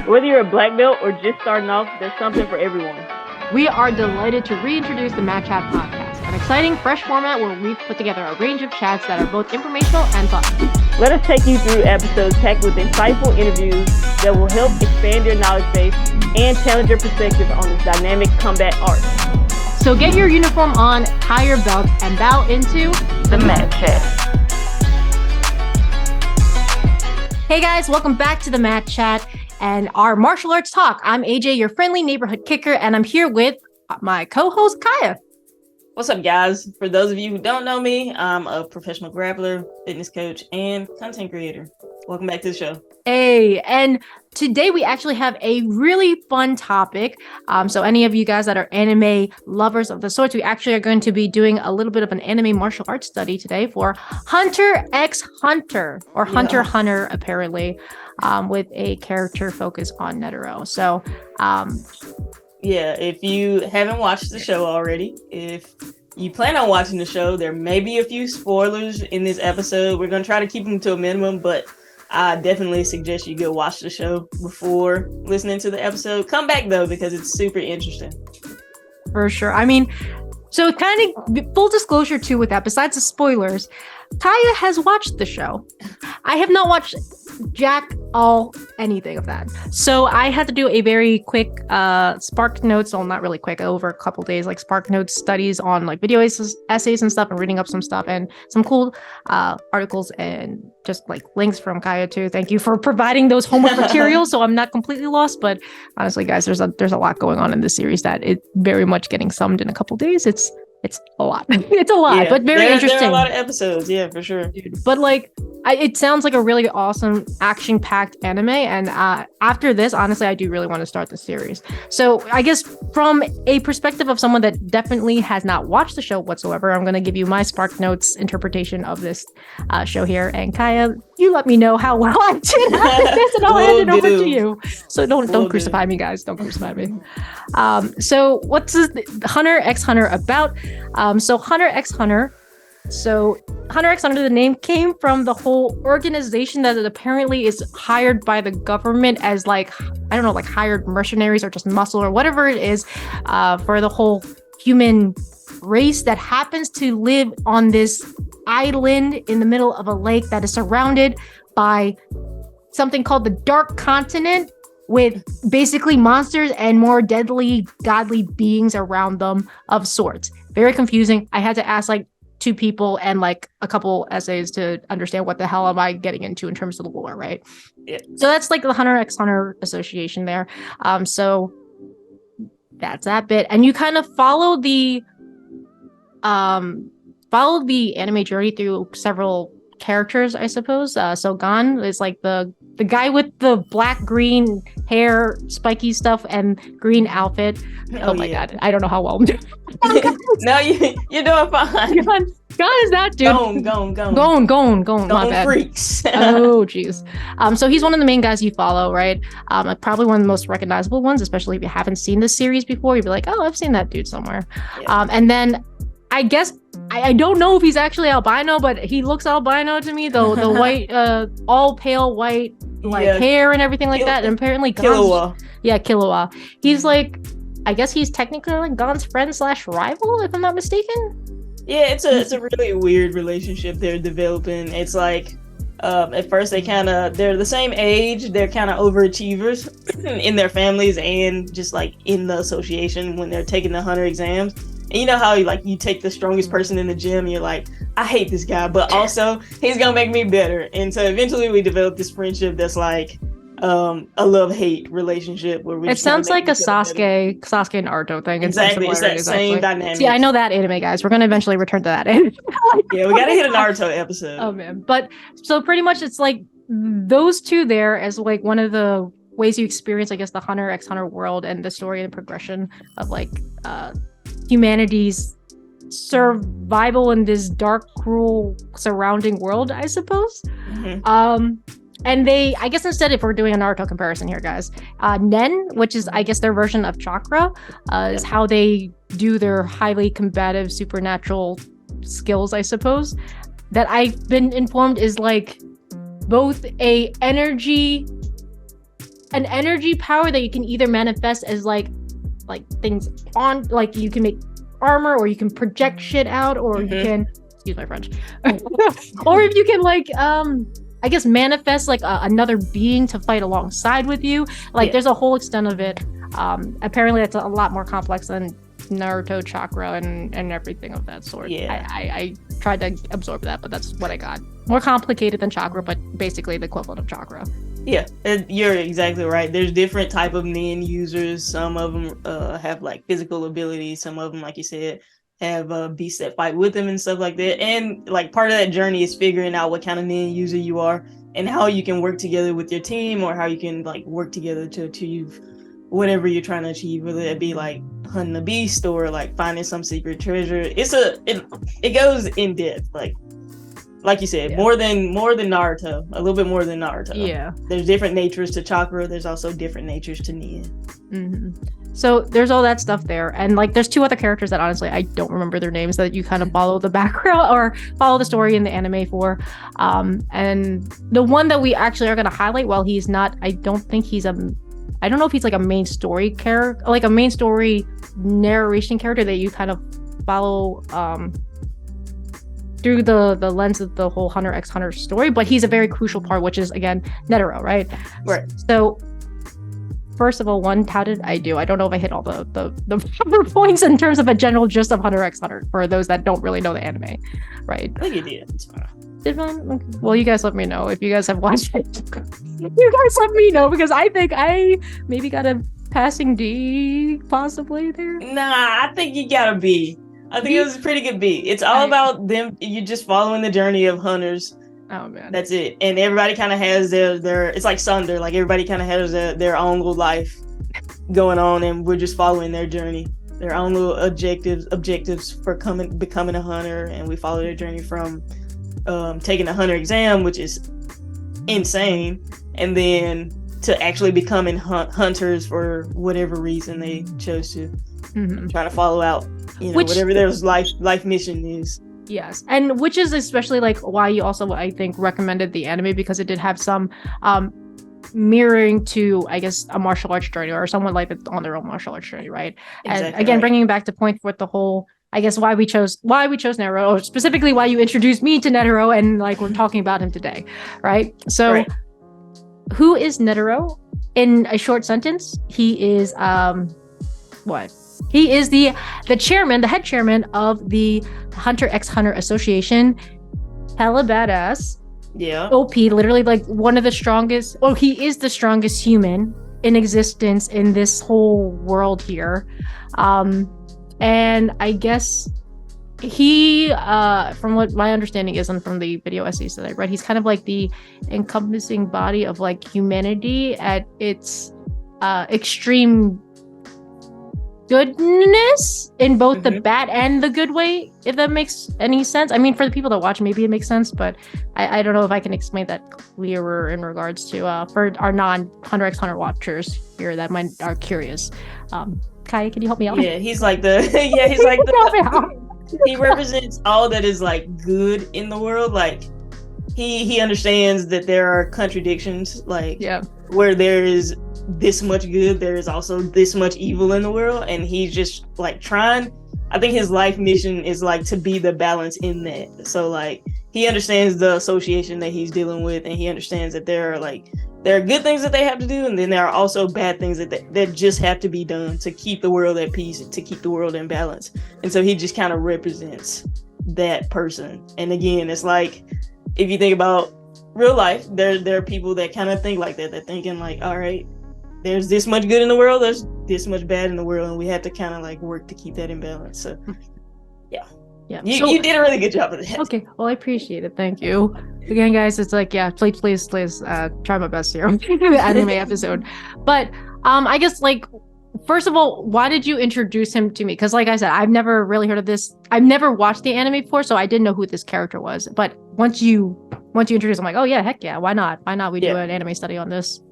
Whether you're a black belt or just starting off, there's something for everyone. We are delighted to reintroduce the Matchat podcast, an exciting, fresh format where we've put together a range of chats that are both informational and fun. Let us take you through episodes packed with insightful interviews that will help expand your knowledge base and challenge your perspective on this dynamic combat art. So get your uniform on, tie your belt, and bow into the Matchat. Hey guys, welcome back to the Matchat and our martial arts talk. I'm AJ, your friendly neighborhood kicker, and I'm here with my co-host Kaya. What's up, guys? For those of you who don't know me, I'm a professional grappler, fitness coach, and content creator. Welcome back to the show. Hey, and today we actually have a really fun topic. So any of you guys that are anime lovers of the sorts, we actually are going to be doing a little bit of an anime martial arts study today for Hunter x Hunter, or Hunter x Hunter, apparently, with a character focus on Netero. So, yeah, if you haven't watched the show already, if you plan on watching the show, there may be a few spoilers in this episode. We're going to try to keep them to a minimum, but I definitely suggest you go watch the show before listening to the episode. Come back, though, because it's super interesting. For sure. I mean, so kind of full disclosure, too, with that, besides the spoilers, Kaya has watched the show. I have not watched anything of that. So I had to do a very quick Spark Notes, well, not really quick, over a couple days, like Spark Notes studies on like video essays and stuff, and reading up some stuff and some cool articles and just like links from Kaya too. Thank you for providing those homework materials, so I'm not completely lost. But honestly, guys, there's a lot going on in this series that it very much getting summed in a couple days. It's a lot. It's a lot, yeah, but very interesting. There are a lot of episodes, yeah, for sure. Dude, but like, it sounds like a really awesome action-packed anime, and after this, honestly, I do really want to start the series. So I guess from a perspective of someone that definitely has not watched the show whatsoever, I'm going to give you my Spark Notes interpretation of this show here. And Kaya, you let me know how well I did after this, and I'll hand it over to you. So don't crucify me, guys. Don't crucify me. So what's this Hunter x Hunter about? So Hunter x Hunter, the name came from the whole organization that apparently is hired by the government as like, I don't know, like hired mercenaries or just muscle or whatever it is, for the whole human race that happens to live on this island in the middle of a lake that is surrounded by something called the Dark Continent, with basically monsters and more deadly godly beings around them of sorts. Very confusing. I had to ask like 2 people and like a couple essays to understand what the hell am I getting into in terms of the lore, right? Yeah. So that's like the Hunter x Hunter association there. So that's that bit. And you kind of follow the anime journey through several characters, I suppose. So Gon is like the guy with the black green hair, spiky stuff, and green outfit. Oh my god, I don't know how well I'm doing. No, you're doing fine. Gon is that dude. Gone. My bad. Freaks. Oh jeez. So he's one of the main guys you follow, right? Probably one of the most recognizable ones, especially if you haven't seen this series before. You'd be like, oh, I've seen that dude somewhere. Yeah. And then I guess I don't know if he's actually albino, but he looks albino to me. The white, all pale white, like hair and everything like that. And apparently, Killua. Yeah, Killua. He's like, I guess he's technically like Gon's friend / rival, if I'm not mistaken. Yeah, it's a really weird relationship they're developing. It's like, at first they're the same age. They're kind of overachievers in their families and just like in the association when they're taking the hunter exams. And you know how you take the strongest person in the gym and you're like, I hate this guy, but also he's gonna make me better. And so eventually we developed this friendship that's like a love-hate relajationship where it sounds like a Sasuke and Naruto thing. Exactly, it's that same dynamic. See, I know that anime, guys. We're gonna eventually return to that anime. Yeah, we gotta hit a Naruto episode. Oh man, but so pretty much it's like those two there as like one of the ways you experience, I guess, the Hunter x Hunter world and the story and progression of like humanity's survival in this dark, cruel surrounding world, I suppose. Mm-hmm. And I guess instead, if we're doing a Naruto comparison here, guys, Nen, which is, I guess, their version of chakra, is how they do their highly combative supernatural skills, I suppose, that I've been informed is like both a energy an energy power that you can either manifest as like things on, like you can make armor, or you can project shit out, or you can, excuse my French, or if you can like I guess manifest like another being to fight alongside with you. Like there's a whole extent of it. Apparently that's a lot more complex than Naruto chakra and everything of that sort. I tried to absorb that, but that's what I got. More complicated than chakra, but basically the equivalent of chakra. Yeah, you're exactly right. There's different type of nin users. Some of them have like physical abilities. Some of them, like you said, have beasts that fight with them and stuff like that. And like part of that journey is figuring out what kind of nin user you are and how you can work together with your team, or how you can like work together to achieve whatever you're trying to achieve, whether it be like hunting a beast or like finding some secret treasure. It goes in depth, like you said, more than Naruto, a little bit more than Naruto. Yeah. There's different natures to chakra. There's also different natures to nin. So there's all that stuff there. And like, there's two other characters that honestly, I don't remember their names, that you kind of follow the background or follow the story in the anime for. And the one that we actually are going to highlight, while he's not, I don't know if he's like a main story character, like a main story narration character that you kind of follow, through the lens of the whole Hunter x Hunter story, but he's a very crucial part, which is again Netero, right? Right. So first of all, how did I do? I don't know if I hit all the points in terms of a general gist of Hunter x Hunter for those that don't really know the anime, right? I think you did. It's fine. Did I? Okay. Well, you guys let me know if you guys have watched it. You guys let me know, because I think I maybe got a passing D possibly there. Nah, I think you got a B. I think it was a pretty good beat. It's all about them. You're just following the journey of hunters. Oh man, that's it. And everybody kind of has their. It's like Sunder. Like everybody kind of has their own little life going on, and we're just following their journey, their own little objectives for becoming a hunter, and we follow their journey from taking a hunter exam, which is insane, and then to actually becoming hunters for whatever reason they chose to. Trying to follow out, whatever their life mission is. Yes, and which is especially like why you also, I think, recommended the anime, because it did have some mirroring to, I guess, a martial arts journey, or someone like it's on their own martial arts journey, right? Exactly, and again, bringing back to point with the whole, I guess, why we chose Netero, or specifically why you introduced me to Netero, and like we're talking about him today, right? So, who is Netero? In a short sentence, he is what? He is the chairman, the head chairman of the Hunter x Hunter Association. Hella badass. Yeah. OP, literally like one of the strongest. Oh, he is the strongest human in existence in this whole world here. And I guess he, from what my understanding is, and from the video essays that I read, he's kind of like the encompassing body of like humanity at its extreme goodness, in both the bad and the good way, if that makes any sense. I mean, for the people that watch, maybe it makes sense, but I don't know if I can explain that clearer in regards to for our non-Hunter x Hunter watchers here that are curious. Kai, can you help me out? Yeah, he's like the he represents all that is like good in the world. Like he understands that there are contradictions, like where there is this much good, there is also this much evil in the world, and he's just like trying. I think his life mission is like to be the balance in that. So like he understands the association that he's dealing with, and he understands that there are good things that they have to do, and then there are also bad things that just have to be done to keep the world at peace, to keep the world in balance. And so he just kind of represents that person. And again, it's like, if you think about real life, there are people that kind of think like that. They're thinking like, all right, there's this much good in the world, there's this much bad in the world, and we have to kind of like work to keep that in balance. So yeah. You did a really good job of that. Okay, well, I appreciate it. Thank you. Again, guys, it's like, please try my best here the anime episode. But I guess, like, first of all, why did you introduce him to me? Because like I said, I've never really heard of this. I've never watched the anime before, so I didn't know who this character was. But once you introduce, I'm like, oh yeah, heck yeah, why not? Why not? We do an anime study on this.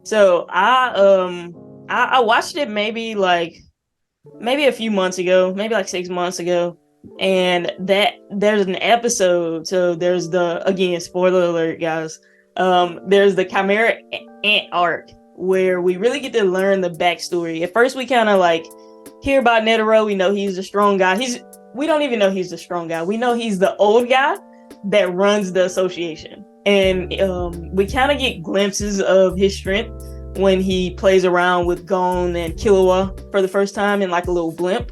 So I watched it maybe a few months ago, maybe like 6 months ago. And there's an episode, so there's again, spoiler alert, guys, there's the Chimera Ant arc, where we really get to learn the backstory. At first, we kind of like hear about Netero. We know he's a strong guy. We don't even know he's the strong guy. We know he's the old guy that runs the association. And we kind of get glimpses of his strength when he plays around with Gon and Killua for the first time in like a little blimp.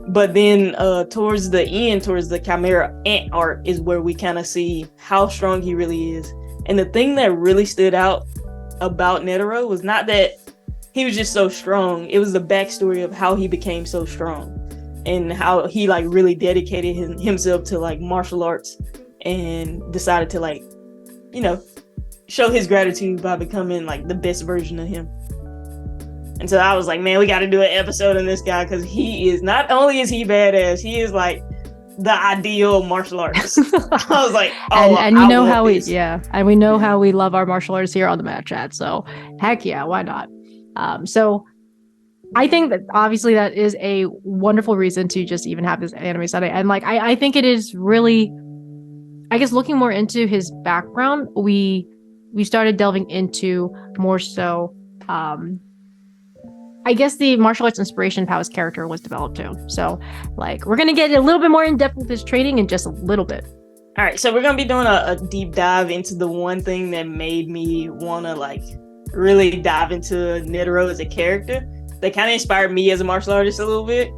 But then towards the end, towards the Chimera Ant arc, is where we kind of see how strong he really is. And the thing that really stood out about Netero was not that he was just so strong. It was the backstory of how he became so strong and how he like really dedicated himself to like martial arts and decided to like, you know, show his gratitude by becoming like the best version of him. And so I was like, man, we got to do an episode on this guy because he is, not only is he badass, he is like the ideal martial artist. I was like, oh, and you know how and we know how we love our martial arts here on the Matchat. So heck yeah, why not? So I think that obviously that is a wonderful reason to just even have this anime study. And like, I think it is really, I guess looking more into his background, we started delving into more so, I guess the martial arts inspiration of how his character was developed too. So like, we're going to get a little bit more in depth with his training in just a little bit. All right. So we're going to be doing a deep dive into the one thing that made me want to like really dive into Netero as a character that kind of inspired me as a martial artist a little bit,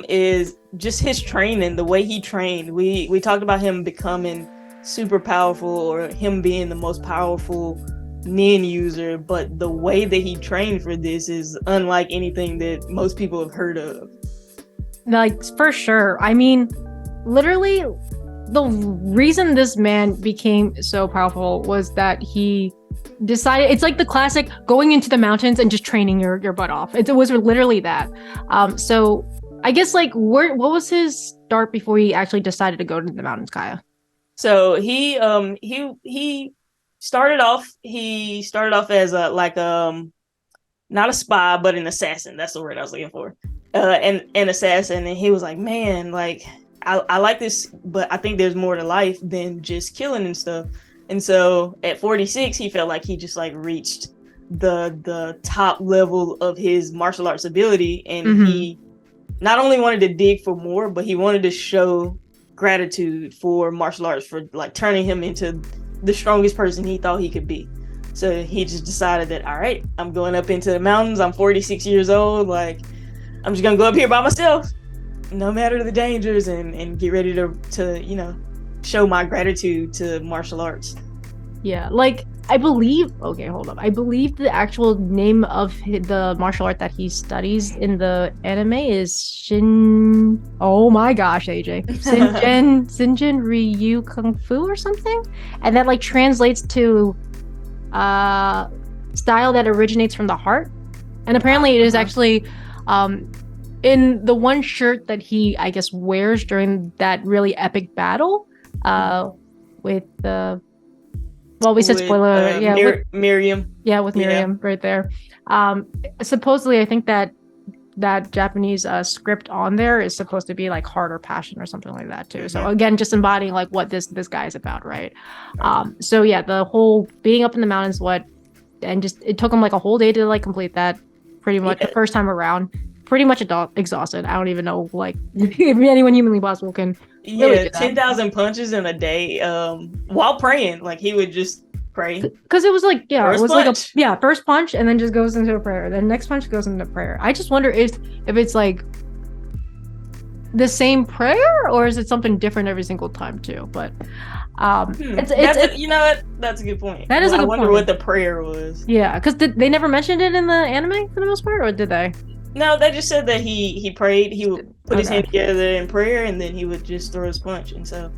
is just his training, the way he trained. We talked about him becoming super powerful, or him being the most powerful nin user, but the way that he trained for this is unlike anything that most people have heard of. Like, for sure. I mean, literally, the reason this man became so powerful was that he decided, it's like the classic going into the mountains and just training your butt off. It was literally that. So I guess like what was his start before he actually decided to go to the mountains, Kaya? So he started off as a like not a spy but an assassin. That's the word I was looking for. An assassin, and he was like, man, like I like this, but I think there's more to life than just killing and stuff. And so at 46, he felt like he just like reached the top level of his martial arts ability, and he not only wanted to dig for more, but he wanted to show gratitude for martial arts for like turning him into the strongest person he thought he could be. So he just decided that, all right, I'm going up into the mountains. I'm 46 years old. Like, I'm just gonna go up here by myself, no matter the dangers, and get ready to you know, show my gratitude to martial arts. Yeah, like I believe the actual name of the martial art that he studies in the anime is oh my gosh, AJ. Shinjin Ryu Kung Fu or something? And that like translates to style that originates from the heart. And apparently it is actually in the one shirt that he, I guess, wears during that really epic battle with the we said spoiler. Miriam. Yeah, with Miriam right there. Supposedly, I think that Japanese script on there is supposed to be like heart or passion or something like that too. So again, just embodying like what this guy is about, right? So yeah, the whole being up in the mountains, and just it took him like a whole day to like complete that. Pretty much the first time around. Pretty much exhausted. I don't even know like if anyone humanly possible can. Really 10,000 punches in a day while praying. Like he would just pray. Because it was like, first like first punch and then just goes into a prayer. Then next punch goes into prayer. I just wonder if it's like the same prayer or is it something different every single time too? But it's you know what? That's a good point. That is a good point. I wonder point. what the prayer was. Yeah, because they never mentioned it in the anime for the most part, or did they? No, they just said that he prayed. He would put his hand together in prayer, and then he would just throw his punch. And so,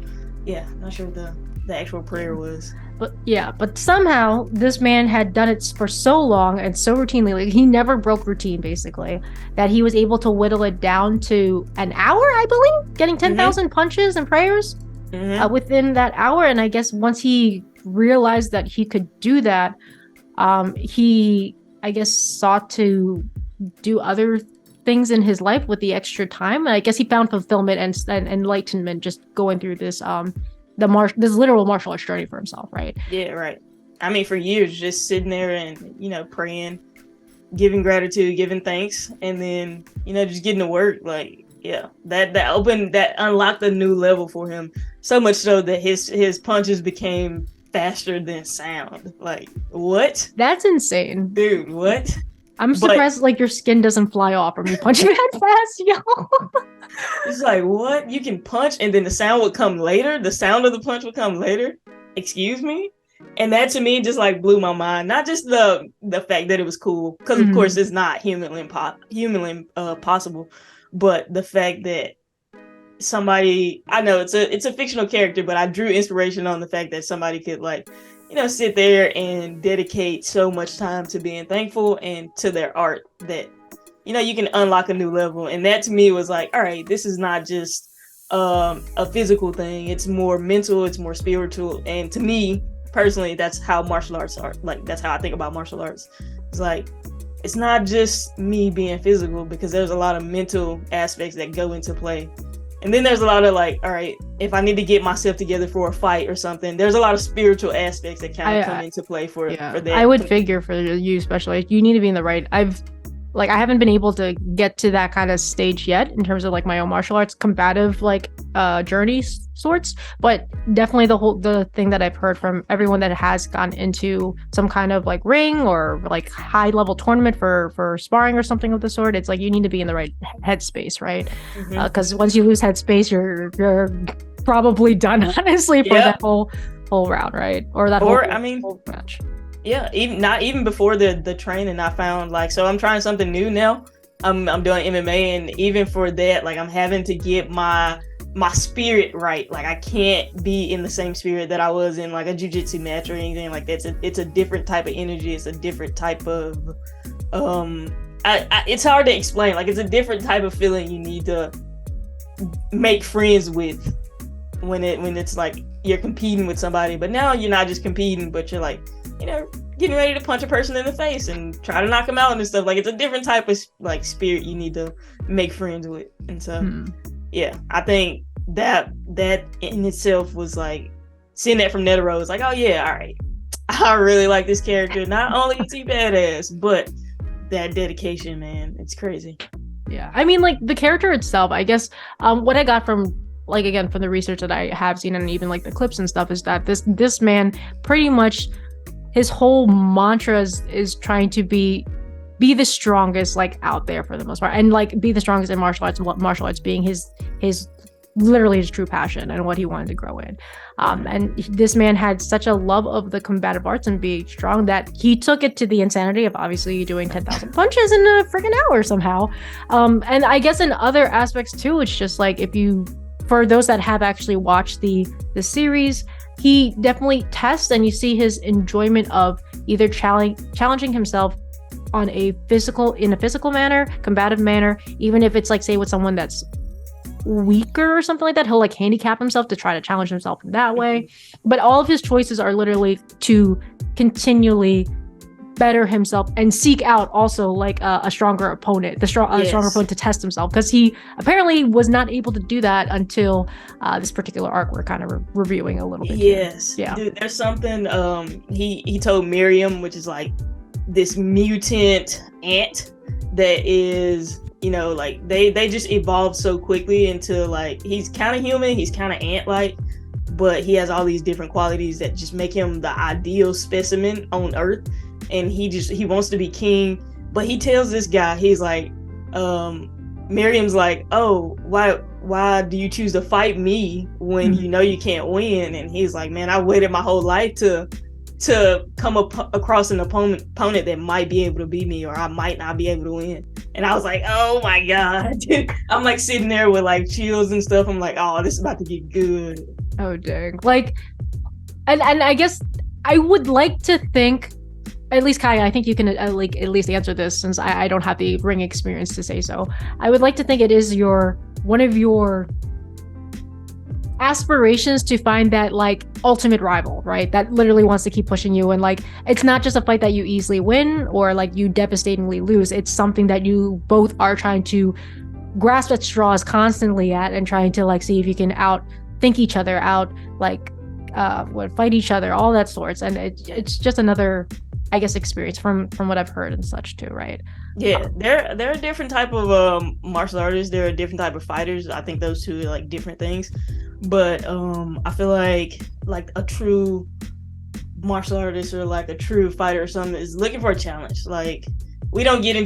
yeah, not sure what the actual prayer was. But somehow this man had done it for so long and so routinely, like he never broke routine, basically, that he was able to whittle it down to an hour, I believe, getting 10,000 punches and prayers within that hour. And I guess once he realized that he could do that, he, I guess, sought to do other things in his life with the extra time. And I guess he found fulfillment and enlightenment just going through this this literal martial arts journey for himself, right? Yeah, right. I mean, for years, just sitting there and, you know, praying, giving gratitude, giving thanks, and then, you know, just getting to work. Like, yeah, that unlocked a new level for him. So much so that his punches became faster than sound. Like, what? That's insane. Dude, what? I'm surprised like your skin doesn't fly off from you punching that fast, yo. It's like, what? You can punch and then the sound would come later? The sound of the punch would come later? Excuse me? And that to me just like blew my mind. Not just the fact that it was cool, because of course it's not humanly possible, but the fact that somebody, I know it's a fictional character, but I drew inspiration on the fact that somebody could, like, you know, sit there and dedicate so much time to being thankful and to their art that, you know, you can unlock a new level. And that to me was like, all right, this is not just a physical thing. It's more mental, it's more spiritual. And to me personally, that's how martial arts are. Like, that's how I think about martial arts. It's like, it's not just me being physical, because there's a lot of mental aspects that go into play. And then there's a lot of like, all right, if I need to get myself together for a fight or something, there's a lot of spiritual aspects that kind of come into play for that. I would figure for you especially, you need to be in the right. I haven't been able to get to that kind of stage yet in terms of like my own martial arts combative like journey sorts, but definitely the thing that I've heard from everyone that has gotten into some kind of like ring or like high level tournament for sparring or something of the sort, it's like you need to be in the right headspace, right? Because once you lose headspace, you're probably done, honestly, for that whole round, right? Or that whole match. Yeah, even before the training, I found like, so I'm trying something new now. I'm doing MMA, and even for that, like, I'm having to get my spirit right. Like, I can't be in the same spirit that I was in like a jiu-jitsu match or anything like that. It's a different type of energy. It's a different type of it's hard to explain. Like, it's a different type of feeling you need to make friends with when it's like you're competing with somebody. But now you're not just competing, but you're like, you know, getting ready to punch a person in the face and try to knock them out and stuff. Like, it's a different type of like spirit you need to make friends with. And so yeah, I think that in itself was like, seeing that from Netero was like, oh yeah, all right, I really like this character. Not only is he badass, but that dedication, man, it's crazy. Yeah, I mean, like, the character itself, I guess what I got from, like, again, from the research that I have seen and even like the clips and stuff, is that this man pretty much, his whole mantra is trying to be the strongest, like, out there for the most part, and like be the strongest in martial arts, and what martial arts being his literally his true passion and what he wanted to grow in. And this man had such a love of the combative arts and being strong that he took it to the insanity of obviously doing 10,000 punches in a freaking hour somehow. And I guess in other aspects too, it's just like, for those that have actually watched the series, he definitely tests, and you see his enjoyment of either challenging himself in a physical manner, combative manner, even if it's like, say, with someone that's weaker or something like that, he'll like handicap himself to try to challenge himself in that way. But all of his choices are literally to continually better himself and seek out also like a stronger opponent, a stronger opponent to test himself, because he apparently was not able to do that until this particular arc we're kind of reviewing a little bit. Yes. Yeah. Dude, there's something he told Miriam, which is like this mutant ant that is, you know, like they just evolved so quickly into, like, he's kind of human, he's kind of ant-like, but he has all these different qualities that just make him the ideal specimen on Earth. And he wants to be king, but he tells this guy, he's like, Miriam's like, oh, why do you choose to fight me when you know you can't win? And he's like, man, I waited my whole life to come across an opponent that might be able to beat me, or I might not be able to win. And I was like, oh my god. I'm like sitting there with like chills and stuff. I'm like, oh, this is about to get good. Oh dang. Like, and I guess I would like to think, at least Kai, I think you can like at least answer this, since I don't have the ring experience to say so. I would like to think it is one of your aspirations to find that like ultimate rival, right? That literally wants to keep pushing you, and like it's not just a fight that you easily win or like you devastatingly lose. It's something that you both are trying to grasp at straws constantly at, and trying to like see if you can think each other out, like would fight each other, all that sorts, and it's just another, I guess, experience from what I've heard and such too, right? Yeah, there are different type of martial artists. There are different type of fighters. I think those two are like different things. But I feel like a true martial artist or like a true fighter or something is looking for a challenge. Like we didn't get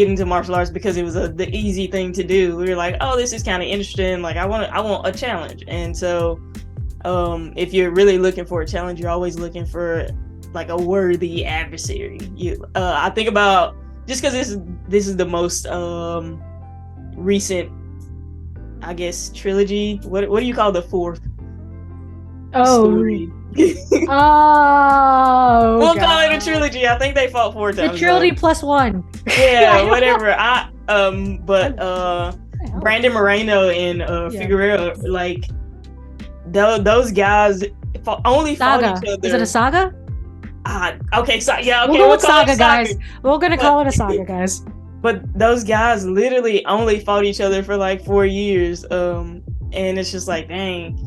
into martial arts because it was the easy thing to do. We were like, oh, this is kind of interesting. Like I want a challenge. And so if you're really looking for a challenge, you're always looking for like a worthy adversary. I think about, just because this is the most recent, I guess, trilogy. What do you call the fourth story? Oh, we'll call it a trilogy. I think they fought 4 times. The trilogy plus 1. Yeah, whatever. Brandon Moreno and Figueroa, like those guys only fought each other. Is it a saga? Okay, so yeah, okay, we'll go with saga, guys. We're gonna call it a saga, guys. But those guys literally only fought each other for like 4 years, and it's just like, dang,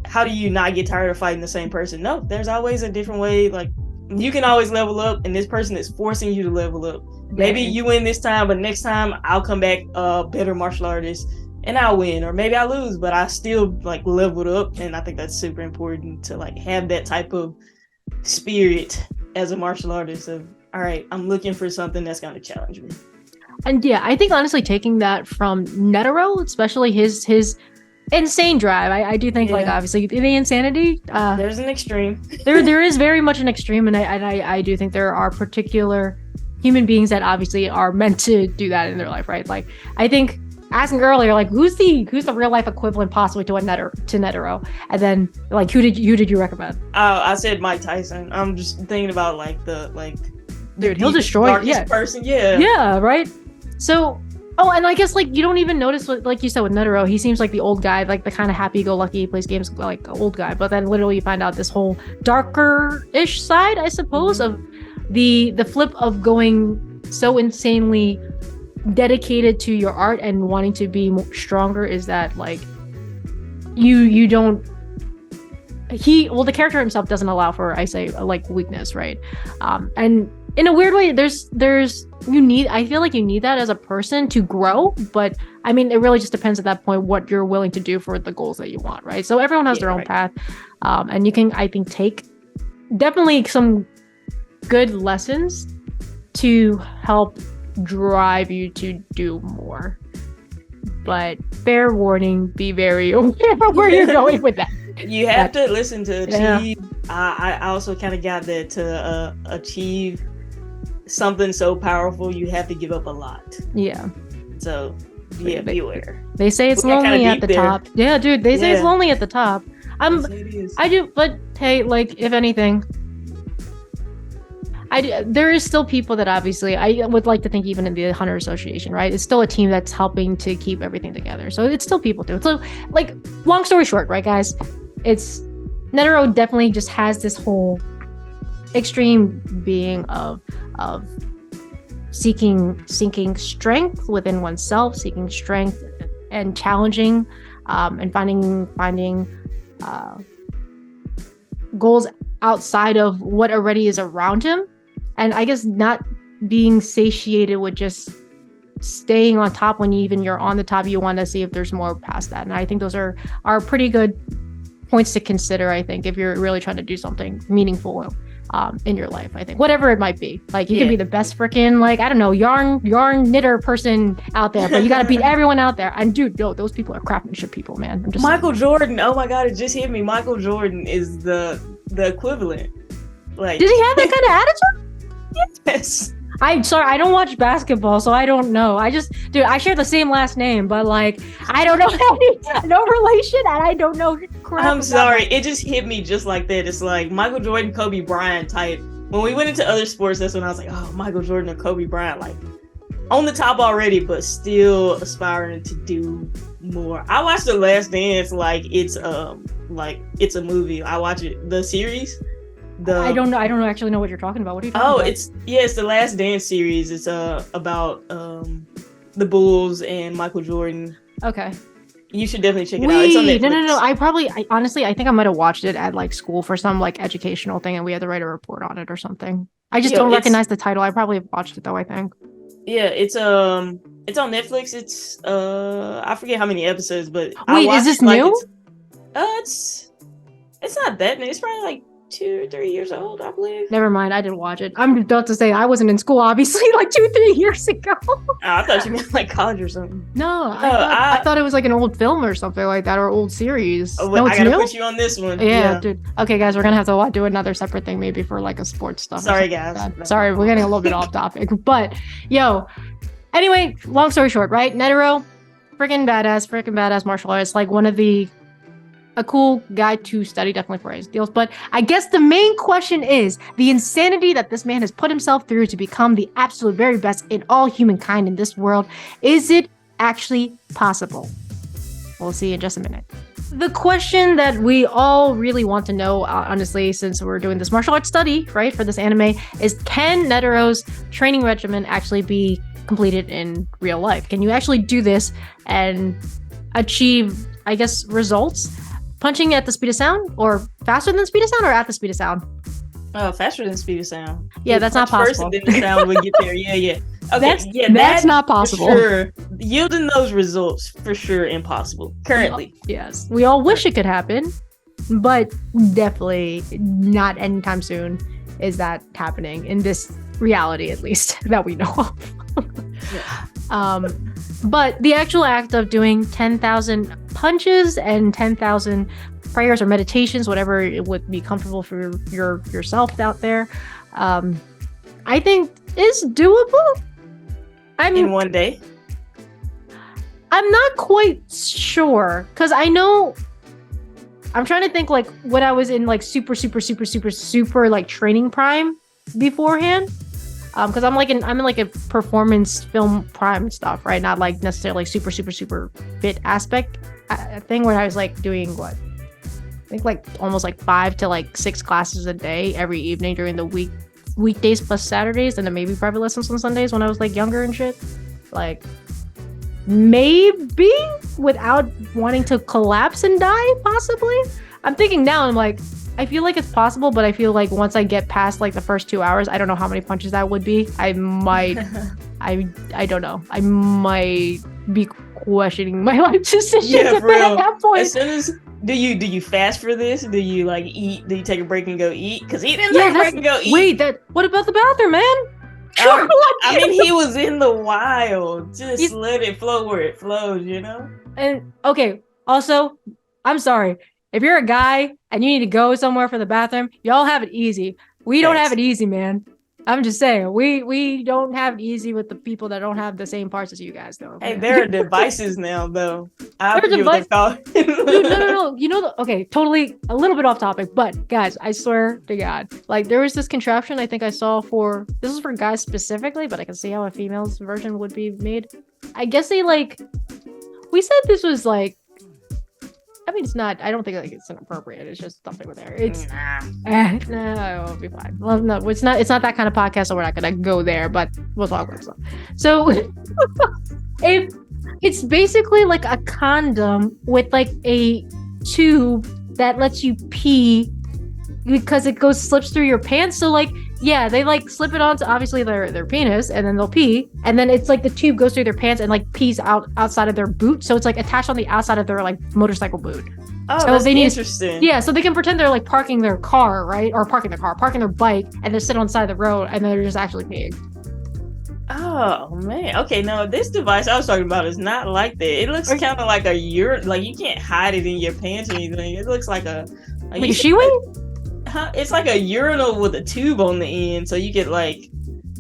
how do you not get tired of fighting the same person? No, there's always a different way. Like you can always level up, and this person is forcing you to level up. Maybe you win this time, but next time I'll come back a better martial artist and I'll win, or maybe I lose, but I still like leveled up. And I think that's super important to like have that type of spirit as a martial artist of, all right, I'm looking for something that's going to challenge me. And yeah, I think honestly taking that from Netero, especially his insane drive, I do think like obviously the insanity, there's an extreme. there is very much an extreme, and I do think there are particular human beings that obviously are meant to do that in their life, right? Like I think asking earlier, like who's the real life equivalent possibly to Netero, and then like who did you recommend? I said Mike Tyson. I'm just thinking about dude, he'll destroy person. Yeah, right. So and I guess like you don't even notice what, like you said with Netero, he seems like the old guy, like the kind of happy-go-lucky, he plays games like old guy, but then literally you find out this whole darker-ish side, I suppose, of the flip of going so insanely dedicated to your art and wanting to be stronger is that like you don't the character himself doesn't allow for, I say, like weakness, right? And in a weird way I feel like you need that as a person to grow, but I mean it really just depends at that point what you're willing to do for the goals that you want, right? So everyone has their own path, and you can, I think, take definitely some good lessons to help drive you to do more. But fair warning, be very aware of where you're going with that. You have to listen to achieve. I also kind of got that to achieve something so powerful, you have to give up a lot. Yeah. So beware. They say it's lonely at the top. Yeah, dude. They say it's lonely at the top. I do, but hey, like if anything, there is still people that obviously I would like to think, even in the Hunter Association, right? It's still a team that's helping to keep everything together. So it's still people too. So like, long story short, right, guys? It's Netero definitely just has this whole extreme being of seeking strength within oneself, seeking strength and challenging, and finding goals outside of what already is around him. And I guess not being satiated with just staying on top when you're on the top. You want to see if there's more past that. And I think those are pretty good points to consider, I think, if you're really trying to do something meaningful in your life. I think whatever it might be, like you can be the best freaking, like, I don't know, yarn knitter person out there, but you got to beat everyone out there. And dude, no, those people are craftsmanship people, man. I'm just Michael Jordan. Oh my god, it just hit me. Michael Jordan is the equivalent. Like, did he have that kind of attitude? Yes. I'm sorry, I don't watch basketball, so I don't know. I share the same last name, but like, I don't know no relation, and I don't know crap. I'm sorry, it just hit me just like that. It's like Michael Jordan, Kobe Bryant type. When we went into other sports, that's when I was like, oh, Michael Jordan and Kobe Bryant, like on the top already, but still aspiring to do more. I watched The Last Dance like it's a movie. I watch it, the series. I don't actually know what you're talking about. What are you talking about? It's the Last Dance series. It's about the Bulls and Michael Jordan. Okay. You should definitely check it out. It's on Wait, Netflix. no. I think I might have watched it at like school for some like educational thing, and we had to write a report on it or something. I just don't recognize the title. I probably have watched it though, I think. Yeah, it's on Netflix. It's I forget how many episodes, but wait, is this new? It's not that new. It's probably like 2 or 3 years old, I believe. Never mind, I didn't watch it. I'm about to say I wasn't in school, obviously, like 2-3 years ago. Oh, I thought you meant like college or something. No, I thought it was like an old film or something like that, or old series. Oh, no, I gotta put you on this one. Yeah, dude. Okay, guys, we're gonna have to do another separate thing, maybe for like a sports stuff. Sorry, guys. Like Sorry, we're getting a little bit off topic, but yo. Anyway, long story short, right? Netero, freaking badass martial artist, like one of a cool guy to study, definitely for his deals. But I guess the main question is the insanity that this man has put himself through to become the absolute very best in all humankind in this world. Is it actually possible? We'll see in just a minute. The question that we all really want to know, honestly, since we're doing this martial arts study, right, for this anime, is can Netero's training regimen actually be completed in real life? Can you actually do this and achieve, I guess, results? Punching at the speed of sound, or faster than the speed of sound, or at the speed of sound? Faster than the speed of sound. Yeah, that's not possible. Faster than the sound would get there. Yeah. Okay, that's not possible. For sure. Yielding those results, for sure, impossible. Currently. Yes. We all wish it could happen, but definitely not anytime soon is that happening in this reality, at least, that we know of. Yeah. But the actual act of doing 10,000 punches and 10,000 prayers or meditations, whatever it would be comfortable for yourself out there, I think is doable. In one day? I'm not quite sure, because I know I'm trying to think like when I was in like super like training prime beforehand. Because I'm in like a performance film prime stuff, right? Not like necessarily super fit aspect thing where I was like doing what? I think like almost like 5 to like 6 classes a day every evening during the weekdays plus Saturdays, and then maybe private lessons on Sundays when I was like younger and shit. Like maybe without wanting to collapse and die, possibly. I'm thinking now, I'm like, I feel like it's possible, but I feel like once I get past like the first 2 hours, I don't know how many punches that would be. I might, I don't know. I might be questioning my life decisions at that point. As soon as do you fast for this? Do you like eat? Do you take a break and go eat? Because he didn't take a break and go eat. Wait, what about the bathroom, man? Sure, I mean, he was in the wild. Just let it flow where it flows, you know? And okay, also, I'm sorry. If you're a guy and you need to go somewhere for the bathroom, y'all have it easy. We don't have it easy, man. I'm just saying, we don't have it easy with the people that don't have the same parts as you guys, though. Hey, there are devices now, though. I forget what they're called. Dude, no. You know, okay, totally a little bit off topic, but guys, I swear to God, like there was this contraption I think I saw this is for guys specifically, but I can see how a female's version would be made. I guess we said this was like, I mean, it's not. I don't think like it's inappropriate. It's just something with there. It's no, it'll be fine. Well, no, it's not. It's not that kind of podcast, so we're not gonna go there. But we'll talk about stuff. So, if it's basically like a condom with like a tube that lets you pee because it slips through your pants. So like, yeah, they like slip it onto obviously their penis, and then they'll pee, and then it's like the tube goes through their pants and like pees outside of their boot, so it's like attached on the outside of their like motorcycle boot. Oh, so that's interesting. Yeah, so they can pretend they're like parking their car, right, or parking their bike, and they're sitting on the side of the road, and then they're just actually peeing. Oh man, okay. No, this device I was talking about is not like that. It looks kind of like a urine. Like you can't hide it in your pants or anything. It looks like a shiwi. It's like a urinal with a tube on the end, so you get like,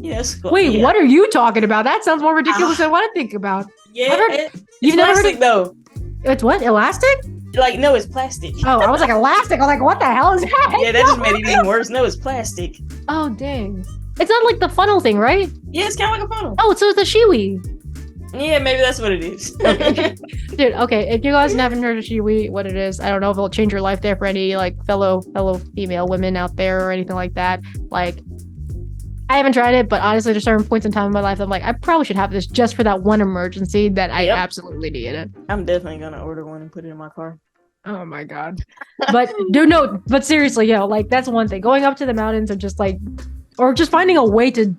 you know. Wait, what are you talking about? That sounds more ridiculous than what I think about. Yeah, you've never heard it though. It's what, elastic? Like no, it's plastic. Oh, I was like elastic. I was like, what the hell is that? Yeah, that just made it even worse. No, it's plastic. Oh dang! It's not like the funnel thing, right? Yeah, it's kind of like a funnel. Oh, so it's a shiwi. Yeah, maybe that's what it is. Okay. Dude, okay, if you guys haven't heard of shiwi, what it is, I don't know if it'll change your life there for any like fellow female women out there or anything like that. Like, I haven't tried it, but honestly, there's certain points in time in my life I'm like, I probably should have this just for that one emergency that I absolutely needed. I'm definitely gonna order one and put it in my car. Oh my god. But dude, no, but seriously, like that's one thing. Going up to the mountains and just like, or just finding a way to,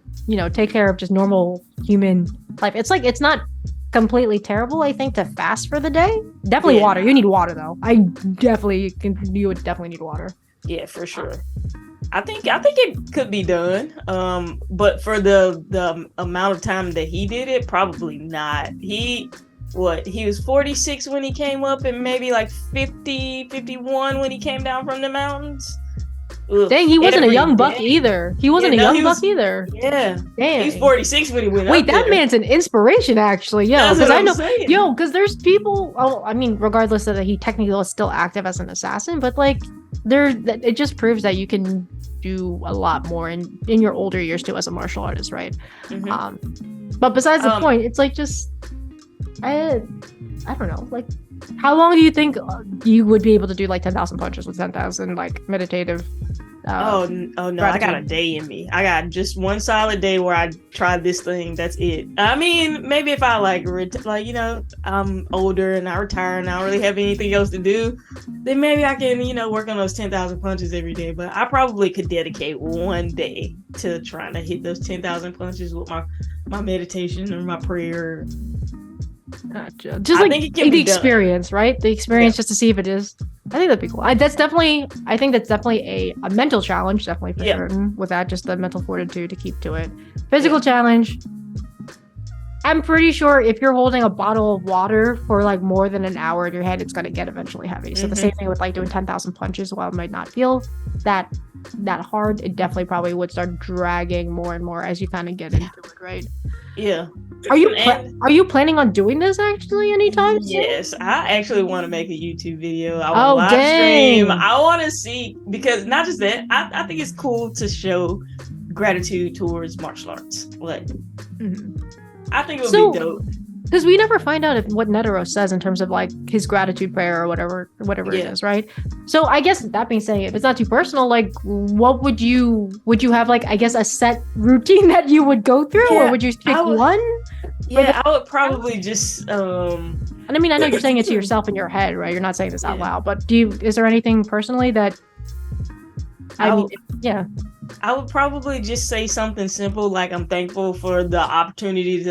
take care of just normal human life. It's like, it's not completely terrible, I think, to fast for the day. Definitely water. You need water though. You would definitely need water. Yeah, for sure. I think it could be done. But for the amount of time that he did it, probably not. He was 46 when he came up and maybe like 50, 51 when he came down from the mountains. Ugh. Dang, he wasn't a young buck either. He wasn't a young buck either. Yeah. Dang. He's 46 when he went Wait, up that there. man's an inspiration, actually. Because I know, saying. because there's people. Oh, I mean, regardless of that, he technically was still active as an assassin, but like, it just proves that you can do a lot more in your older years too as a martial artist, right? Mm-hmm. But besides the point, it's like just, I don't know, like. How long do you think you would be able to do like 10,000 punches with 10,000 like meditative? Oh no, gratitude? I got a day in me. I got just one solid day where I try this thing. That's it. I mean, maybe if I I'm older and I retire and I don't really have anything else to do, then maybe I can work on those 10,000 punches every day. But I probably could dedicate one day to trying to hit those 10,000 punches with my meditation or my prayer. Gotcha. Just like the experience, right? The experience just to see if it is. I think that'd be cool. I think that's definitely a mental challenge, definitely for certain. With that, just the mental fortitude to keep to it. Physical challenge. I'm pretty sure if you're holding a bottle of water for like more than an hour in your head, it's gonna get eventually heavy. So the same thing with like doing 10,000 punches. While it might not feel that hard, it definitely probably would start dragging more and more as you kind of get into it, right? Yeah. Are you planning on doing this actually anytime soon? Yes, I actually want to make a YouTube video. I want to live stream. I want to see, because not just that, I think it's cool to show gratitude towards martial arts. Like, I think it would be dope. Because we never find out what Netero says in terms of like his gratitude prayer or whatever it is, right? So I guess that being said, if it's not too personal, like what would you have like, I guess, a set routine that you would go through, or would you pick one? Yeah, I would probably just and I mean, I know you're saying it to yourself in your head, right? You're not saying this out loud, but is there anything personally that I would probably just say something simple like, I'm thankful for the opportunity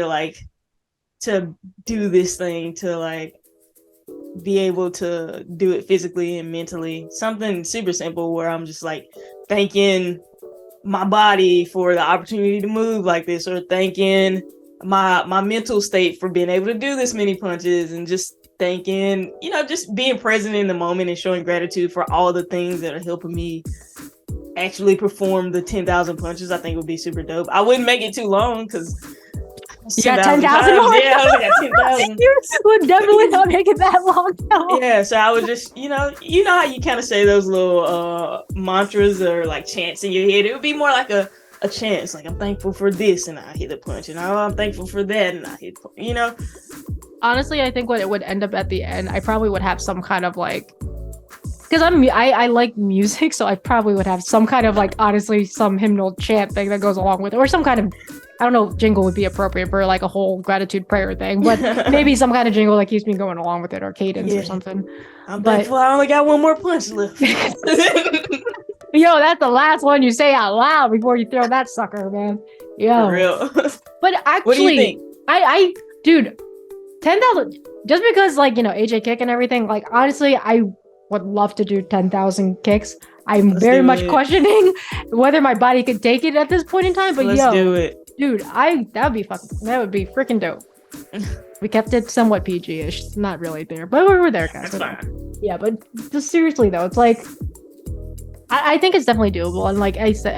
to do this thing, to like be able to do it physically and mentally. Something super simple where I'm just like thanking my body for the opportunity to move like this, or thanking my mental state for being able to do this many punches, and just thanking, just being present in the moment and showing gratitude for all the things that are helping me actually perform the 10,000 punches. I think it would be super dope. I wouldn't make it too long because you got 10,000 more? Yeah, I only got 10,000. You would definitely not make it that long, though. Yeah, so I would just, you know how you kind of say those little mantras or like chants in your head? It would be more like a chant. Like, I'm thankful for this, and I hit a punch. And I'm thankful for that, and I hit, Honestly, I think what it would end up at the end, I probably would have some kind of like, because I like music, so I probably would have some kind of like, honestly, some hymnal chant thing that goes along with it, or some kind of, I don't know if jingle would be appropriate for like a whole gratitude prayer thing, but maybe some kind of jingle that keeps me going along with it, or cadence or something. I'm thankful I only got one more punch left. Yo, that's the last one you say out loud before you throw that sucker, man. Yo. For real. But actually, what do you think? Dude, 10,000, just because like, AJ kick and everything, like honestly, I would love to do 10,000 kicks. I'm very much questioning whether my body could take it at this point in time, but Let's do it. Dude, that would be freaking dope. We kept it somewhat PG-ish, not really there, but we're there, guys. That's fine. Yeah, but just seriously though, it's like, I think it's definitely doable. And like I said,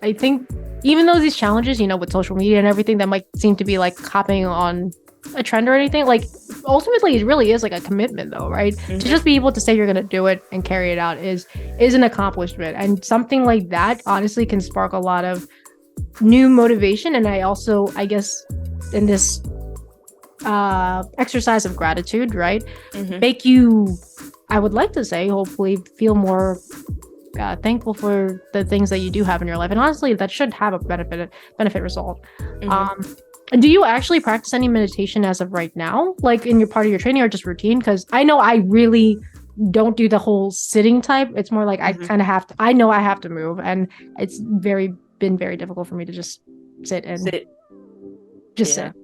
I think even though these challenges, with social media and everything, that might seem to be like hopping on a trend or anything, like ultimately it really is like a commitment though, right? To just be able to say you're gonna do it and carry it out is an accomplishment, and something like that honestly can spark a lot of new motivation. And I guess in this exercise of gratitude, right, make you, I would like to say, hopefully feel more thankful for the things that you do have in your life, and honestly, that should have a benefit result. Do you actually practice any meditation as of right now, like in your part of your training, or just routine? Because I know I really don't do the whole sitting type. It's more like I kind of have to. I know I have to move, and it's been very difficult for me to just sit and sit, just sit,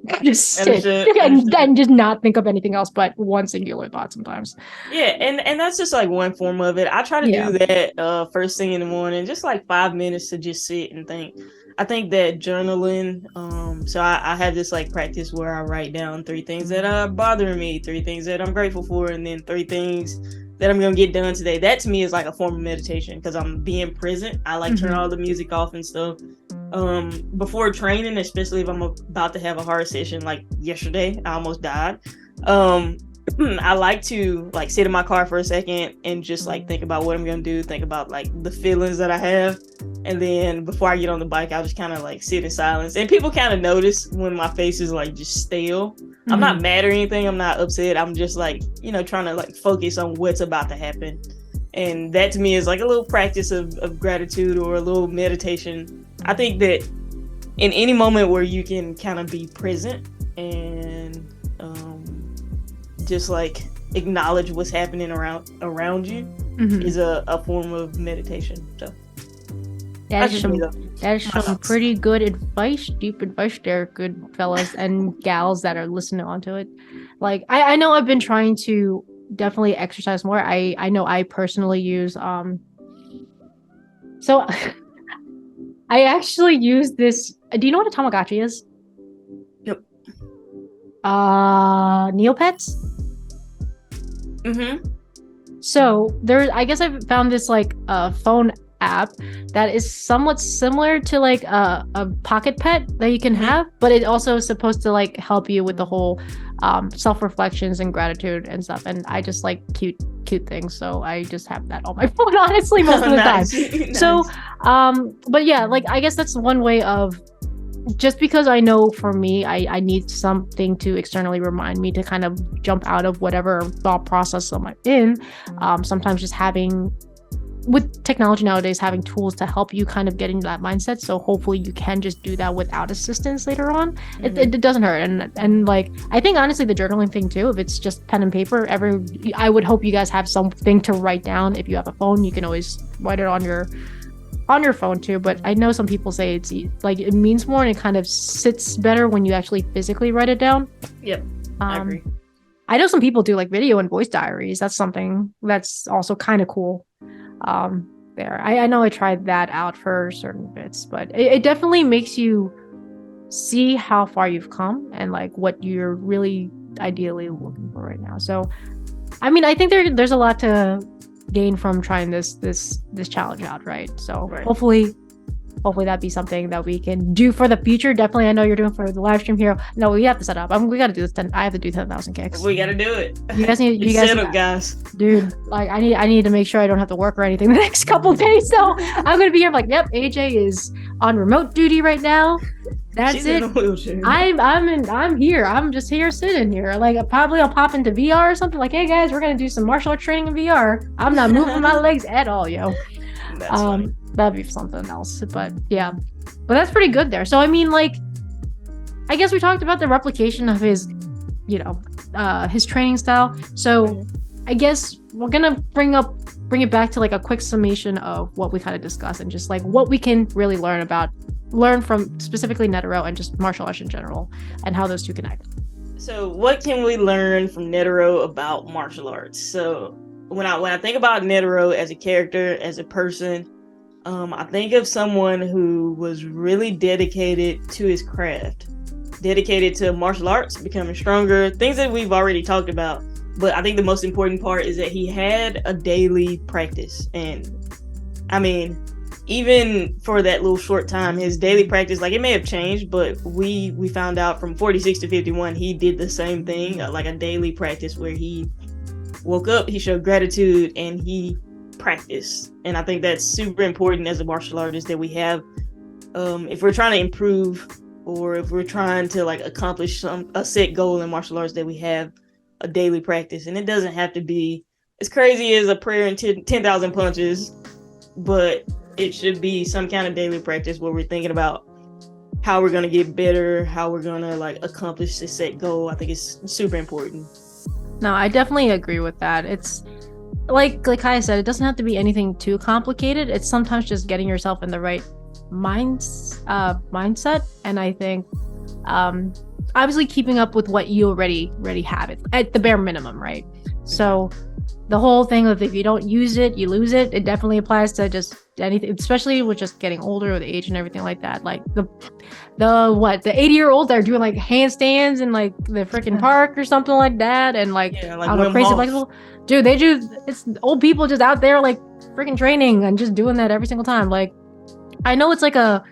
and just not think of anything else but one singular thought sometimes. Yeah, and that's just like one form of it. I try to do that first thing in the morning, just like 5 minutes to just sit and think. I think that journaling, so I have this like practice where I write down 3 things that are bothering me, 3 things that I'm grateful for, and then 3 things that I'm gonna get done today. That to me is like a form of meditation because I'm being present. I like turn all the music off and stuff. Before training, especially if I'm about to have a hard session, like yesterday, I almost died. I like to like sit in my car for a second and just like think about what I'm gonna do, think about like the feelings that I have, and then before I get on the bike, I'll just kind of like sit in silence. And people kind of notice when my face is like just stale. I'm not mad or anything, I'm not upset, I'm just like, you know, trying to like focus on what's about to happen. And that to me is like a little practice of gratitude or a little meditation. I think that in any moment where you can kind of be present and just like acknowledge what's happening around you is a form of meditation. So that is some pretty good advice, deep advice there, good fellas and gals that are listening onto it. Like I know I've been trying to definitely exercise more. I know I personally use so I actually use this. Do you know what a Tamagotchi is? Yep. Neopets? So I guess I've found this like phone app that is somewhat similar to like a pocket pet that you can have, but it also is supposed to like help you with the whole self-reflections and gratitude and stuff. And I just like cute things, so I just have that on my phone honestly most of the time. Nice. So but yeah, like I guess that's one way of, just because I know for me, I need something to externally remind me to kind of jump out of whatever thought process I'm in. Sometimes just having, with technology nowadays, having tools to help you kind of get into that mindset. So hopefully you can just do that without assistance later on. It doesn't hurt. And like, I think honestly, the journaling thing too, if it's just pen and paper, I would hope you guys have something to write down. If you have a phone, you can always write it on your phone too. But I know some people say it's like it means more and it kind of sits better when you actually physically write it down. Yep, I agree. I know some people do like video and voice diaries. That's something that's also kind of cool. There, I know I tried that out for certain bits, but it definitely makes you see how far you've come and like what you're really ideally looking for right now. So I mean, I think there's a lot to gain from trying this challenge out, right? So hopefully that'd be something that we can do for the future. Definitely, I know you're doing for the live stream here. No, we have to set up. We got to do this. I have to do 10,000 kicks. We got to do it. You guys need. You guys, set up, guys. Dude, like I need to make sure I don't have to work or anything the next couple days. So I'm gonna be here. Like, yep, AJ is on remote duty right now. That's She's it. in a wheelchair. I'm here. I'm just here sitting here. Like probably I'll pop into VR or something. Like, hey guys, we're gonna do some martial arts training in VR. I'm not moving my legs at all, yo. That's funny. That'd be something else. But yeah, but that's pretty good there. So I mean, like, I guess we talked about the replication of his, his training style. So I guess we're gonna bring it back to like a quick summation of what we kind of discussed and just like what we can really learn from specifically Netero and just martial arts in general and how those two connect. So what can we learn from Netero about martial arts? So when I think about Netero as a character, as a person, I think of someone who was really dedicated to his craft, dedicated to martial arts, becoming stronger, things that we've already talked about. But I think the most important part is that he had a daily practice. And I mean, even for that little short time, his daily practice, like it may have changed, but we found out from 46 to 51, he did the same thing, like a daily practice where he woke up, he showed gratitude, and he practiced. And I think that's super important as a martial artist that we have, if we're trying to improve or if we're trying to like accomplish a set goal in martial arts, that we have a daily practice. And it doesn't have to be as crazy as a prayer and 10,000 punches. but it should be some kind of daily practice where we're thinking about how we're going to get better, how we're going to like accomplish this set goal. I think it's super important. No, I definitely agree with that. It's like I said, it doesn't have to be anything too complicated. It's sometimes just getting yourself in the right mindset. And I think obviously keeping up with what you already have it at the bare minimum, right? So the whole thing of if you don't use it, you lose it. It definitely applies to just anything, especially with just getting older with age and everything like that. Like the 80-year-olds that are doing like handstands in like the freaking park or something like that, and like I don't know, crazy flexible. Dude, it's old people just out there like freaking training and just doing that every single time. Like I know it's like a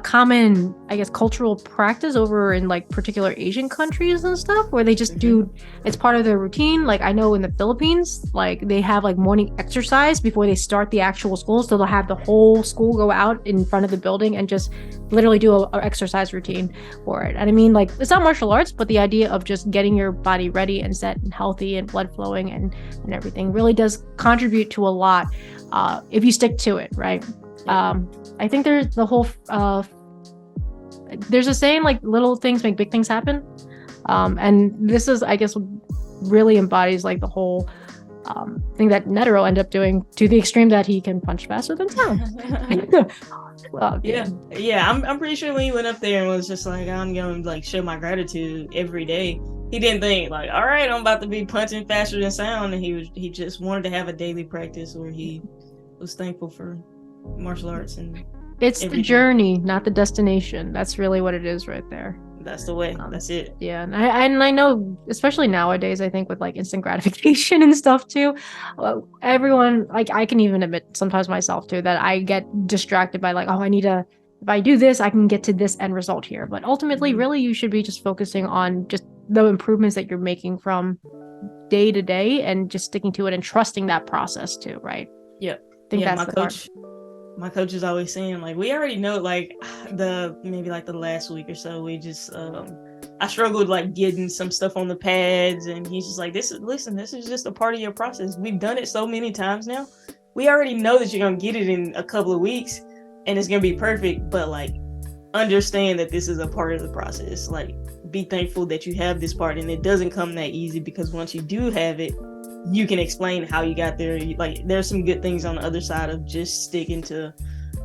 common, I guess, cultural practice over in like particular Asian countries and stuff where they just do, it's part of their routine. Like I know in the Philippines, like they have like morning exercise before they start the actual school. So they'll have the whole school go out in front of the building and just literally do a exercise routine for it. And I mean, like it's not martial arts, but the idea of just getting your body ready and set and healthy and blood flowing and everything really does contribute to a lot if you stick to it, right? I think there's the whole there's a saying like little things make big things happen, and this is, I guess, really embodies like the whole thing that Netero ended up doing to the extreme that he can punch faster than sound. I'm pretty sure when he went up there and was just like, I'm gonna like show my gratitude every day, he didn't think like, all right, I'm about to be punching faster than sound, and he just wanted to have a daily practice where he was thankful for martial arts. And it's everything. The journey, not the destination. That's really what it is right there. That's the way. That's it. Yeah, and I know, especially nowadays, I think with like instant gratification and stuff too, everyone, like I can even admit sometimes myself too that I get distracted by like, oh, if I do this, I can get to this end result here. But ultimately, really, you should be just focusing on just the improvements that you're making from day to day and just sticking to it and trusting that process too, right? Yep. I think that's the part. My coach is always saying, like, we already know, like, maybe the last week or so, we just, I struggled, like, getting some stuff on the pads, and he's just like, this is just a part of your process. We've done it so many times now. We already know that you're going to get it in a couple of weeks, and it's going to be perfect, but, like, understand that this is a part of the process. Like, be thankful that you have this part, and it doesn't come that easy, because once you do have it, you can explain how you got there. Like, there's some good things on the other side of just sticking to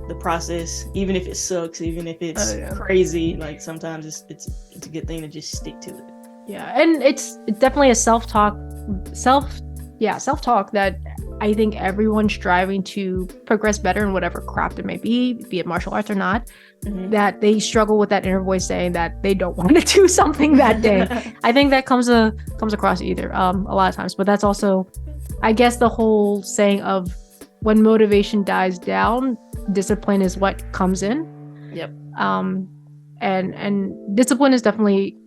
the process, even if it sucks, even if it's crazy. Like, sometimes it's a good thing to just stick to it. Yeah, and it's definitely a self-talk that I think everyone's striving to progress better in whatever craft it may be it martial arts or not. That they struggle with that inner voice saying that they don't want to do something that day. I think that comes across either a lot of times, but that's also, I guess, the whole saying of when motivation dies down, discipline is what comes in. Yep. And discipline is definitely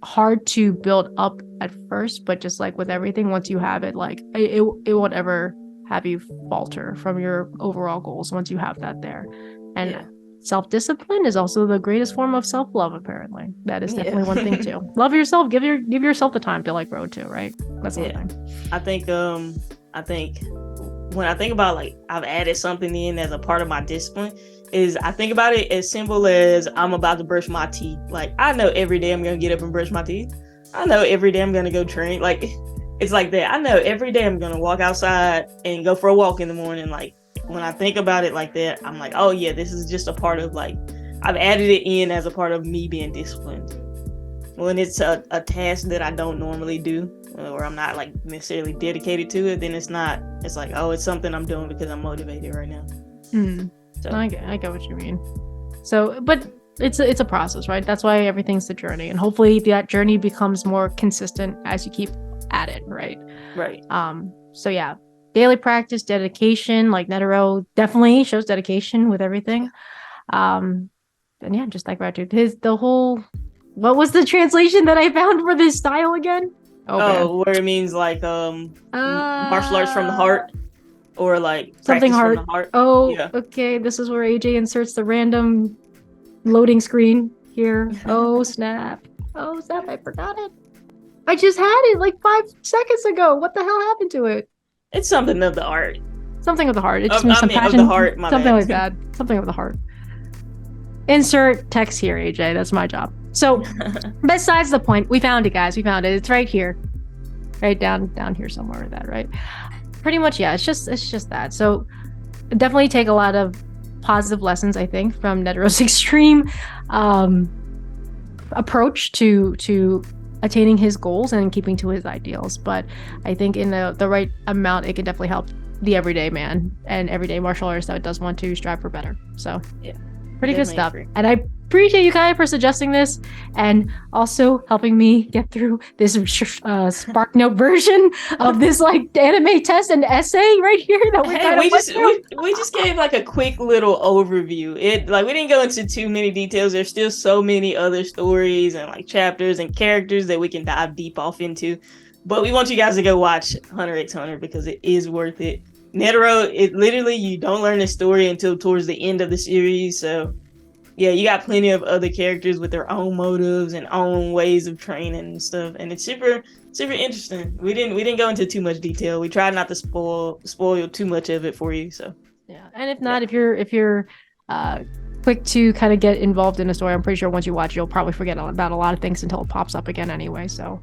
hard to build up at first, but just like with everything, once you have it, like it won't ever have you falter from your overall goals once you have that there. And self-discipline is also the greatest form of self-love, apparently. That is definitely one thing too. Love yourself, give yourself the time to like grow too, right? That's the thing. I think when I think about like I've added something in as a part of my discipline, is I think about it as simple as I'm about to brush my teeth. Like, I know every day I'm gonna get up and brush my teeth. I know every day I'm gonna go train. Like, it's like that. I know every day I'm gonna walk outside and go for a walk in the morning. Like, when I think about it like that, I'm like, oh yeah, this is just a part of, like, I've added it in as a part of me being disciplined. When it's a task that I don't normally do, or I'm not like necessarily dedicated to it, then it's like, oh, it's something I'm doing because I'm motivated right now. So I get what you mean. So, but it's a process, right? That's why everything's the journey, and hopefully that journey becomes more consistent as you keep at it, right? Right. So yeah, daily practice, dedication, like Netero definitely shows dedication with everything. And yeah, just like gratitude. What was the translation that I found for this style again? Where it means like martial arts from the heart, or like something heart. From the heart. Oh, yeah. Okay. This is where AJ inserts the random loading screen here. Oh snap! Oh snap! I forgot it. I just had it like 5 seconds ago. What the hell happened to it? It's something of the art. Something of the heart. It just I means some mean, of passion. the heart, my something bad. like that. Something of the heart. Insert text here, AJ. That's my job. So, besides the point, we found it, guys. We found it. It's right here, right down here somewhere. With that, right? Pretty much, yeah. It's just that. So, definitely take a lot of positive lessons, I think, from Netero's extreme approach to attaining his goals and keeping to his ideals. But I think in the right amount, it can definitely help the everyday man and everyday martial artist that does want to strive for better. So, yeah. Pretty good stuff. Agree. And I appreciate you, Kaya, for suggesting this and also helping me get through this SparkNote version of this like anime test and essay right here that we just gave like a quick little overview. It like we didn't go into too many details. There's still so many other stories and like chapters and characters that we can dive deep off into. But we want you guys to go watch Hunter x Hunter because it is worth it. Netero, it literally, you don't learn the story until towards the end of the series. So, yeah, you got plenty of other characters with their own motives and own ways of training and stuff, and it's super interesting. We didn't go into too much detail. We tried not to spoil too much of it for you. So, yeah, and if not, if you're quick to kind of get involved in a story, I'm pretty sure once you watch, you'll probably forget about a lot of things until it pops up again anyway. So,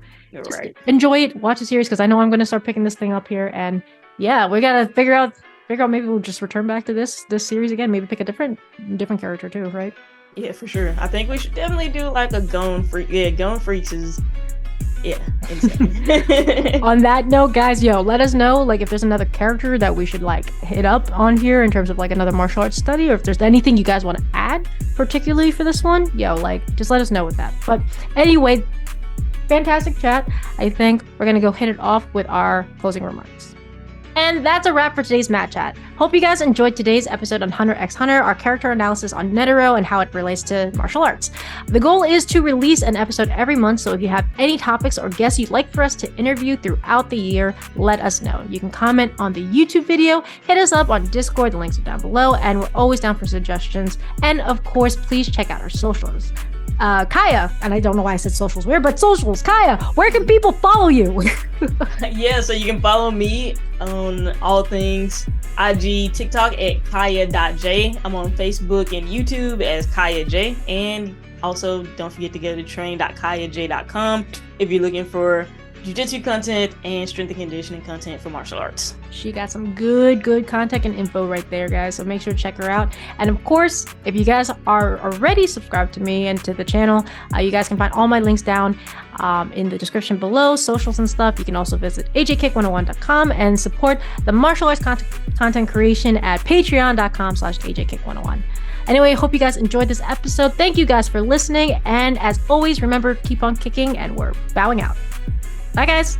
right. Enjoy it, watch the series because I know I'm going to start picking this thing up here and. Yeah, we gotta figure out. Maybe we'll just return back to this series again. Maybe pick a different character too, right? Yeah, for sure. I think we should definitely do like a Gone Freak. Yeah, Gone Freaks is. Yeah, insane. On that note, guys, let us know like if there's another character that we should like hit up on here in terms of like another martial arts study, or if there's anything you guys want to add particularly for this one. Just let us know with that. But anyway, fantastic chat. I think we're gonna go hit it off with our closing remarks. And that's a wrap for today's Matchat. Hope you guys enjoyed today's episode on Hunter x Hunter, our character analysis on Netero and how it relates to martial arts. The goal is to release an episode every month, so if you have any topics or guests you'd like for us to interview throughout the year, let us know. You can comment on the YouTube video, hit us up on Discord, the links are down below, and we're always down for suggestions. And of course, please check out our socials. Kaya, and I don't know why I said socials weird, but socials, Kaya, where can people follow you? Yeah, so you can follow me on all things IG, TikTok at Kaya.J. I'm on Facebook and YouTube as Kaya J. And also don't forget to go to train.kayaj.com if you're looking for jiu-jitsu content and strength and conditioning content for martial arts. She got some good content and info right there, guys, so make sure to check her out. And of course, if you guys are already subscribed to me and to the channel, you guys can find all my links down in the description below, socials and stuff. You can also visit ajkick101.com and support the martial arts content creation at patreon.com/ajkick101. Anyway, hope you guys enjoyed this episode. Thank you guys for listening, and as always, remember, keep on kicking, and we're bowing out. Bye, guys.